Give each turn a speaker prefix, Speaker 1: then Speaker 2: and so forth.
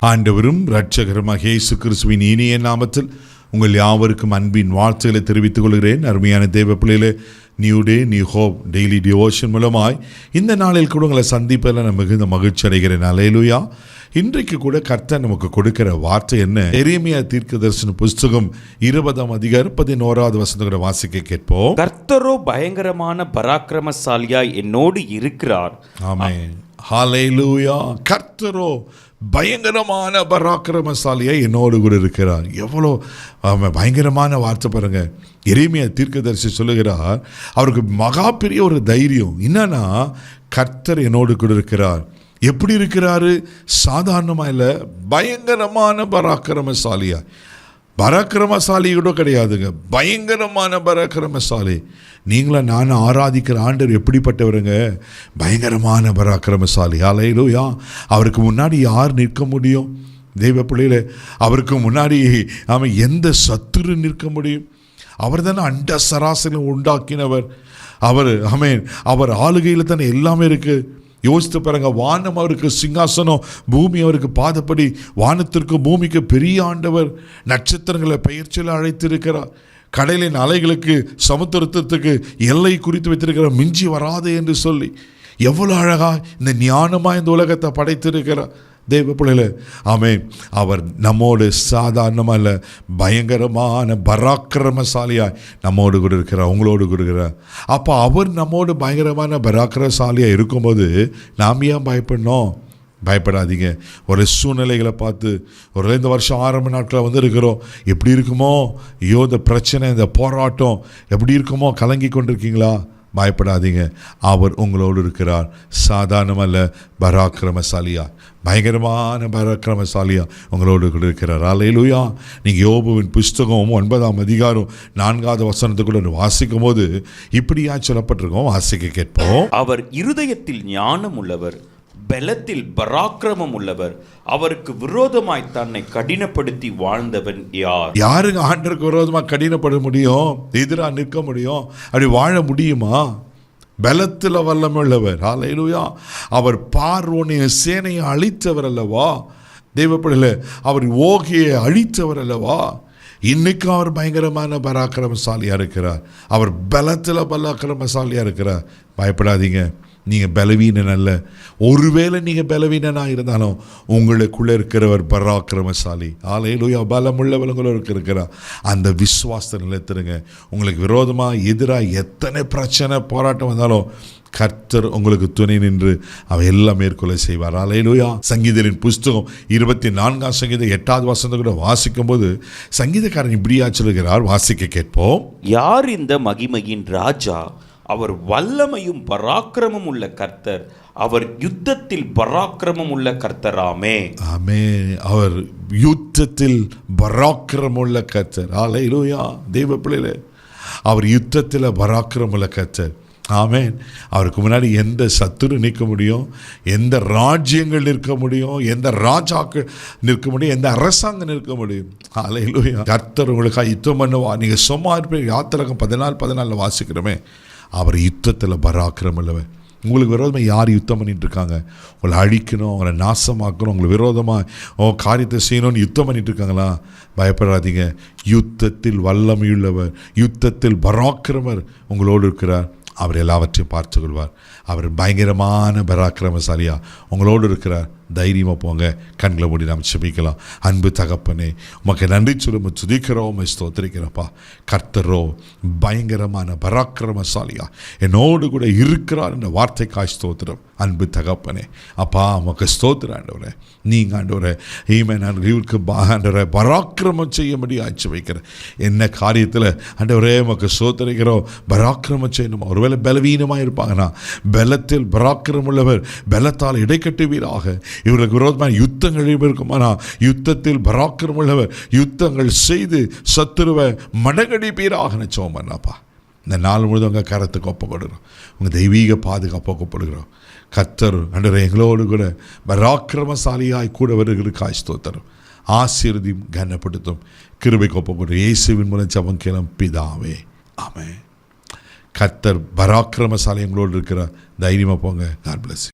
Speaker 1: ஆண்டவரும் இரட்சகருமாகிய இயேசு கிறிஸ்துவின் இனிய நாமத்தில் உங்கள் யாவருக்கும் அன்பின் வாழ்த்துக்களை தெரிவித்துக் கொள்கிறேன். அருமையான தேவ பிள்ளைகளே, new day new hope daily devotion மூலமாய் இந்த நாளில் கூட உங்களை சந்திப்பதில் நான் மிகுந்த மகிழ்ச்சி அடைகிறேன். அல்லேலூயா. இன்றைக்கு கூட கர்த்தர் நமக்கு கொடுக்கிற வார்த்தை என்ன? எரேமியா தீர்க்கதரிசன புஸ்தகம் 20ஆம் அதிகாரம் 11வது வசனத்தை வாசிக்க கேட்போம்.
Speaker 2: கர்த்தரோ பயங்கரமான பராக்கிரமசாலியாய் என்னோடு இருக்கிறார்.
Speaker 1: ஆமென். ஹல்லேலூயா. கர்த்தரோ பயங்கரமான பராக்கிரமசாலியா என்னோடு கூட இருக்கிறார். எவ்வளோ பயங்கரமான வார்த்தை பாருங்க. எரேமியா தீர்க்கதரிசி சொல்லுகிறார், அவருக்கு மகா பெரிய ஒரு தைரியம் என்னன்னா, கர்த்தர் என்னோடு கூட இருக்கிறார். எப்படி இருக்கிறாரு? சாதாரணமாக இல்லை, பயங்கரமான பராக்கிரமசாலியா. பராக்கிரமசாலி கூட கிடையாதுங்க, பயங்கரமான பராக்கிரமசாலி. நீங்களும் நானும் ஆராதிக்கிற ஆண்டவர் எப்படிப்பட்டவருங்க? பயங்கரமான பராக்கிரமசாலி. அல்லேலூயா. அவருக்கு முன்னாடி யார் நிற்க முடியும்? தெய்வ பிள்ளைகளே, அவருக்கு முன்னாடி அவன் எந்த சத்துரு நிற்க முடியும்? அவர் தானே அண்ட சராசரி உண்டாக்கினவர். அவர் ஆளுகையில் தானே எல்லாமே இருக்குது. யோசித்து பாருங்க, வானம் அவருக்கு சிங்காசனம், பூமி அவருக்கு பாதப்படி. வானத்திற்கு பூமிக்கு பெரிய ஆண்டவர். நட்சத்திரங்களை பெயர்ச்சியில் அழைத்திருக்கிறார். கடலின் அலைகளுக்கு சமுத்திரத்துக்கு எல்லை குறித்து வைத்திருக்கிறார், மிஞ்சி வராது என்று சொல்லி. எவ்வளோ அழகாக இந்த ஞானமாக இந்த உலகத்தை படைத்திருக்கிறார். தெய்வ பிள்ளைகளே, ஆமென். அவர் நம்மோடு சாதாரணமாக இல்லை, பயங்கரமான பராக்கிரமசாலியாய் நம்மோடு கூட இருக்கிறார், உங்களோடு கூட இருக்கிறார். அப்போ அவர் நம்மோடு பயங்கரமான பராக்கிரமசாலியாக இருக்கும்போது நாம் ஏன் பயப்படணும்? பயப்படாதீங்க. ஒரு சூழ்நிலைகளை பார்த்து இந்த வருஷம் ஆரம்ப நாட்களில் இருக்கிறோம், எப்படி இருக்குமோ, ஐயோ இந்த பிரச்சனை, இந்த போராட்டம் எப்படி இருக்குமோ கலங்கி கொண்டிருக்கீங்களா? பயப்படாதீங்க. அவர் உங்களோடு இருக்கிறார். சாதாரணமல்ல, பராக்கிரமசாலியா, பயங்கரமான பராக்கிரமசாலியா உங்களோடு கூட இருக்கிறார். அல்லேலூயா. நீங்கள் யோபுவின் புஸ்தகம் 9ஆம் அதிகாரம் 4வது வசனத்துக்குள்ள வாசிக்கும் போது இப்படியா சொல்லப்பட்டிருக்கோம். வாசிக்க கேட்போம்.
Speaker 2: அவர் இருதயத்தில் ஞானம் உள்ளவர், பலத்தில் பராக்கிரமம் உள்ளவர். அவருக்கு விரோதமாய் தன்னை கடினப்படுத்தி வாழ்ந்தவன் யார்?
Speaker 1: யாருங்க ஆண்டருக்கு விரோதமாக கடினப்பட முடியும்? எதிராக நிற்க முடியும்? அப்படி வாழ முடியுமா? பலத்தில் வல்லமை உள்ளவர். அல்லேலூயா. அவர் பார்வோனின் சேனையை அழித்தவர் அல்லவா? தெய்வப்படல, அவர் ஓகியை அழித்தவர் அல்லவா? இன்னைக்கு அவர் பயங்கரமான பராக்கிரமசாலியாக இருக்கிறார். அவர் பலத்தில் பராக்கிரமசாலியாக இருக்கிறார். பயப்படாதீங்க. நீங்கள் பலவீனன் அல்ல. ஒருவேளை நீங்கள் பலவீனனாக இருந்தாலும் உங்களுக்குள்ளே இருக்கிறவர் பராக்கிரமசாலி. அல்லேலூயா. பலமுள்ளவர் உங்களுக்கு இருக்கிறார். அந்த விசுவாசத்தை நிலைத்திருங்க. உங்களுக்கு விரோதமாக எதிராக எத்தனை பிரச்சனை போராட்டம் வந்தாலும் கர்த்தர் உங்களுக்கு துணை நின்று அவர் எல்லாம் மேற்கொள்ள செய்வார். அல்லேலூயா. சங்கீதரின் புஸ்தகம் 24ஆம் சங்கீதம் 8வது வசனத்தை கூட வாசிக்கும் போது சங்கீதக்காரன் இப்படியா சொல்லுகிறார். வாசிக்க கேட்போம்.
Speaker 2: யார் இந்த மகிமையின் ராஜா? அவர் வல்லமையும் பராக்கிரமும் உள்ள கர்த்தர். அவர் யுத்தத்தில் பராக்கிரமம் உள்ள கர்த்தராமே.
Speaker 1: ஆமே. அவர் யுத்தத்தில் பராக்கிரமம் உள்ள கர்த்தர். அல்லேலூயா. தெய்வ பிள்ளைகளே, அவர் யுத்தத்தில் பராக்கிரமம் உள்ள கர்த்தர். ஆமென். அவருக்கு முன்னாடி எந்த சத்துரு நிற்க முடியும்? எந்த ராஜ்யங்கள் நிற்க முடியும்? எந்த ராஜாக்கள் நிற்க முடியும்? எந்த அரசாங்கம் நிற்க முடியும்? அல்லேலூயா. கர்த்தர் உங்களுக்காக யுத்தம் பண்ணுவா. நீங்கள் சும்மா இருப்பீங்க. யாத்திராகமம் 14:14 வாசிக்கிறோமே, அவர் யுத்தத்தில் பராக்கிரமம் உள்ளவர். உங்களுக்கு விரோதமாக யார் யுத்தம் பண்ணிட்டு இருக்காங்க? உங்களை அழிக்கணும், உங்களை நாசமாக்கணும், உங்களுக்கு விரோதமாக காரியத்தை செய்யணும்னு யுத்தம் பண்ணிட்டு இருக்காங்களா? பயப்படாதீங்க. யுத்தத்தில் வல்லமையுள்ளவர், யுத்தத்தில் பராக்கிரமர் உங்களோடு இருக்கிறார். அவர் எல்லாவற்றையும் பார்த்து கொள்வார். அவர் பயங்கரமான பராக்கிரமசாலியா உங்களோடு இருக்கிறார். தைரியமாக போங்க. கண்களை மூடி நாம் செபிக்கலாம். அன்பு தகப்பனே, உமக்கு நன்றி சொல்லும், துதிக்கிறோம், ஸ்தோத்திரிக்கிறப்பா. கர்த்தரோ பயங்கரமான பராக்கிரமசாலியா என்னோடு கூட இருக்கிறார் என்ற வார்த்தைக்காய் ஸ்தோத்திரம். அன்பு தகப்பனே, அப்பா உமக்கு ஸ்தோத்திரம் ஆண்டவரே. நீங்கள் ஆண்டவரே இவருக்கு ஆண்டவரை பராக்கிரமம் செய்யும்படி ஆட்சி வைக்கிறேன். என்ன காரியத்தில் ஆண்டவரே உமக்கு ஸ்தோத்திரிக்கிறோம். பராக்கிரமம் செய்யணுமா? ஒருவேளை பலவீனமாக இருப்பாங்கன்னா, பலத்தில் பராக்கிரமம் உள்ளவர் பலத்தால் இடைக்கட்டுவீராக. இவர்களுக்கு விரோதமான யுத்தங்கள் இருக்குமானா, யுத்தத்தில் பராக்கிரமம் உள்ளவர் யுத்தங்கள் செய்து சத்துருவை மடங்கடிப்பீராக நிச்சயம் பண்ணாப்பா. இந்த நாள் முழுதும் உங்கள் கரத்துக்கு ஒப்புக்கொடுக்கிறோம். உங்கள் தெய்வீக பாதுகாப்பு ஒப்புக்கொடுக்கிறோம். கர்த்தர் ஆண்டவரே எங்களோடு கூட பராக்கிரமசாலியாய் கூட வருகிறதுக்காய் ஸ்தோத்திரம். ஆசீர்வதியும் கனப்படுத்தும். கிருபைக்கு ஒப்புக்கொடு. இயேசுவின் மூலம் ஜெபம் கேளும் பிதாவே, ஆமென். கர்த்தர் பராக்கிரமசாலி எங்களோடு இருக்கிறார். தைரியமாக போங்க. God bless you.